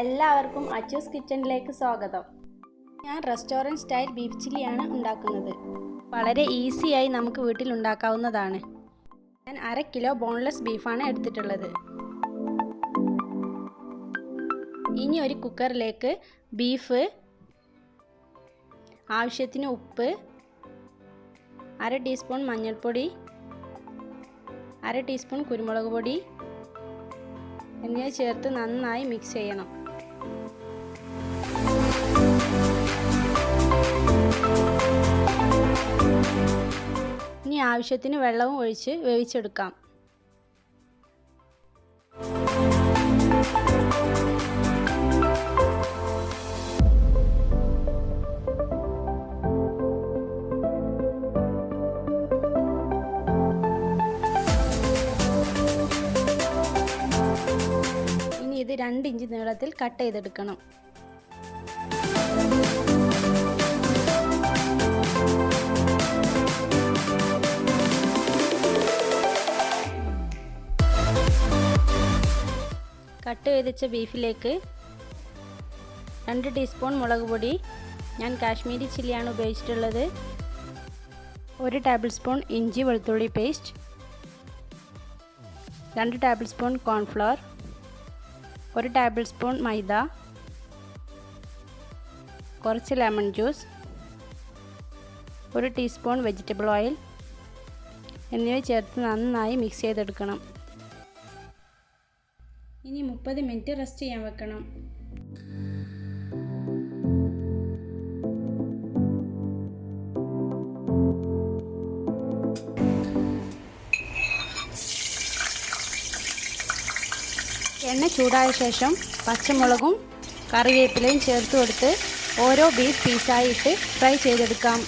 എല്ലാവർക്കും അച്ചൂസ് കിച്ചണിലേക്ക് സ്വാഗതം. ഞാൻ റെസ്റ്റോറൻറ്റ് സ്റ്റൈൽ ബീഫ് ചില്ലിയാണ് ഉണ്ടാക്കുന്നത്. വളരെ ഈസിയായി നമുക്ക് വീട്ടിൽ ഉണ്ടാക്കാവുന്നതാണ്. ഞാൻ 1/2 കിലോ ബോൺലെസ് ബീഫാണ് എടുത്തിട്ടുള്ളത്. ഇനി ഒരു കുക്കറിലേക്ക് ബീഫ്, ആവശ്യത്തിന് ഉപ്പ്, 1/2 ടീസ്പൂൺ മഞ്ഞൾപ്പൊടി, 1/2 ടീസ്പൂൺ കുരുമുളക് പൊടി എന്നിവ ചേർത്ത് നന്നായി മിക്സ് ചെയ്യണം. ഇനി ആവശ്യത്തിന് വെള്ളവും ഒഴിച്ച് വേവിച്ചെടുക്കാം. ഇത് 2 ഇഞ്ച് നീളത്തിൽ കട്ട് ചെയ്തെടുക്കണം. കട്ട് ചെയ്തിച്ച ബീഫിലേക്ക് 2 ടീസ്പൂൺ മുളക് പൊടി, ഞാൻ കാശ്മീരി ചില്ലിയാണ് ഉപയോഗിച്ചിട്ടുള്ളത്, 1 ടേബിൾ സ്പൂൺ ഇഞ്ചി വെളുത്തുള്ളി paste, 2 tablespoon cornflour, 1 tablespoon maida, കുറച്ച് lemon juice, 1 teaspoon vegetable oil എന്നിവ ചേർത്ത് നന്നായി മിക്സ് ചെയ്തെടുക്കണം. ഇനി 30 മിനിറ്റ് റെസ്റ്റ് ചെയ്യാൻ വെക്കണം. എണ്ണ ചൂടായ ശേഷം പച്ചമുളകും കറിവേപ്പിലയും ചേർത്ത് കൊടുത്ത് ഓരോ ബീഫ് പീസായിട്ട് ഫ്രൈ ചെയ്തെടുക്കാം.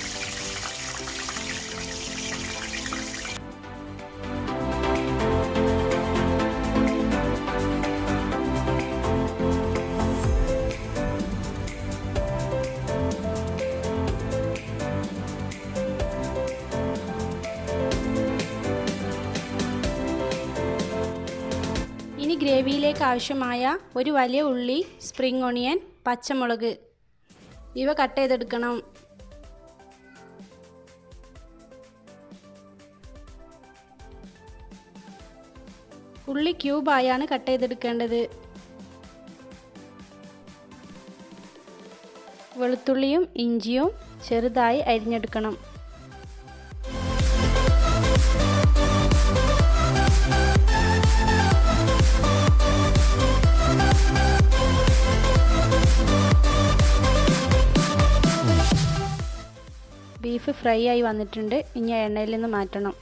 ഇനി ഗ്രേവിയിലേക്ക് ആവശ്യമായ ഒരു വലിയ ഉള്ളി, സ്പ്രിംഗ് ഓണിയൻ, പച്ചമുളക് ഇവ കട്ട് ചെയ്തെടുക്കണം. ഉള്ളി ക്യൂബായാണ് കട്ട് ചെയ്തെടുക്കേണ്ടത്. വെളുത്തുള്ളിയും ഇഞ്ചിയും ചെറുതായി അരിഞ്ഞെടുക്കണം. ബീഫ് ഫ്രൈ ആയി വന്നിട്ടുണ്ട്. ഇനി എണ്ണയിൽ നിന്ന് മാറ്റണം.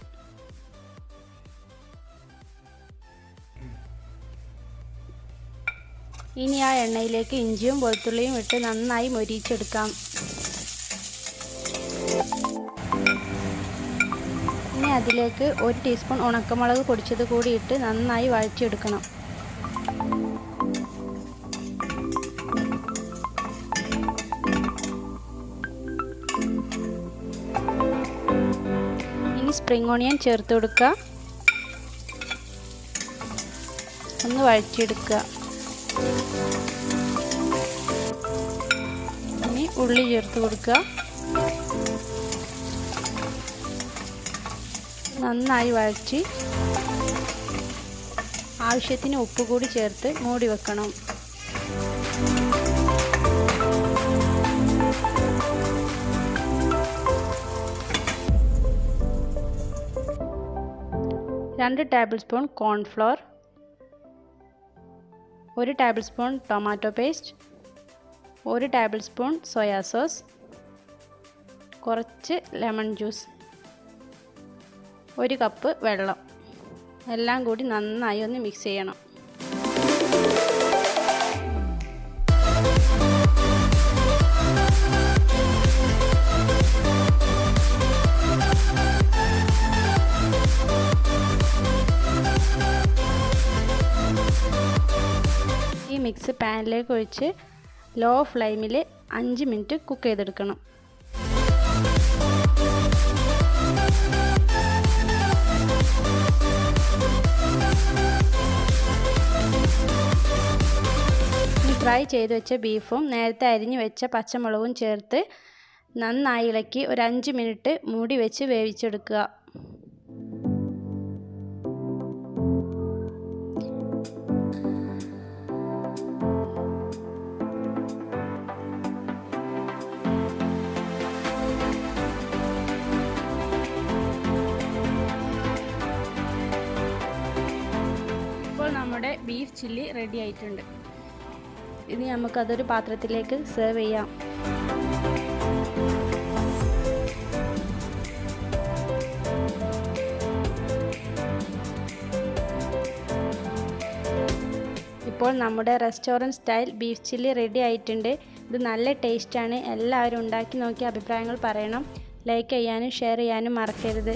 ഇനി ആ എണ്ണയിലേക്ക് ഇഞ്ചിയും വെളുത്തുള്ളിയും ഇട്ട് നന്നായി മൊരിയിച്ചെടുക്കാം. ഇനി അതിലേക്ക് 1 ടീസ്പൂൺ ഉണക്കമുളക് പൊടിച്ചത് കൂടി ഇട്ട് നന്നായി വഴറ്റിയെടുക്കണം. സ്പ്രിംഗ് ഓണിയൻ ചേർത്ത് കൊടുക്കുക, ഒന്ന് വഴറ്റിയെടുക്കുക. ഇനി ഉള്ളി ചേർത്ത് കൊടുക്കുക, നന്നായി വഴറ്റി ആവശ്യത്തിന് ഉപ്പ് കൂടി ചേർത്ത് മൂടി വെക്കണം. രണ്ട് table spoon cornflour, 1 table spoon tomato paste, 1 table spoon soya sauce, കുറച്ച് ലെമൺ ജ്യൂസ്, 1 കപ്പ് വെള്ളം എല്ലാം കൂടി നന്നായി ഒന്ന് മിക്സ് ചെയ്യണം. ഈ മിക്സ് പാനിലേക്ക് ഒഴിച്ച് ലോ ഫ്ലെയിമിൽ 5 മിനിറ്റ് കുക്ക് ചെയ്തെടുക്കണം. ഫ്രൈ ചെയ്ത് വെച്ച ബീഫും നേരത്തെ അരിഞ്ഞു വെച്ച പച്ചമുളകും ചേർത്ത് നന്നായി ഇളക്കി ഒരു 5 മിനിറ്റ് മൂടി വെച്ച് വേവിച്ചെടുക്കുക. ഇപ്പോൾ നമ്മുടെ ബീഫ് ചില്ലി റെഡി ആയിട്ടുണ്ട്. ഇനി നമുക്കതൊരു പാത്രത്തിലേക്ക് സെർവ് ചെയ്യാം. ഇപ്പോൾ നമ്മുടെ restaurant style beef chilli ready ആയിട്ടുണ്ട്. ഇത് നല്ല ടേസ്റ്റാണ്. എല്ലാവരും ഉണ്ടാക്കി നോക്കി അഭിപ്രായങ്ങൾ പറയണം. ലൈക്ക് ചെയ്യാനും ഷെയർ ചെയ്യാനും മറക്കരുത്.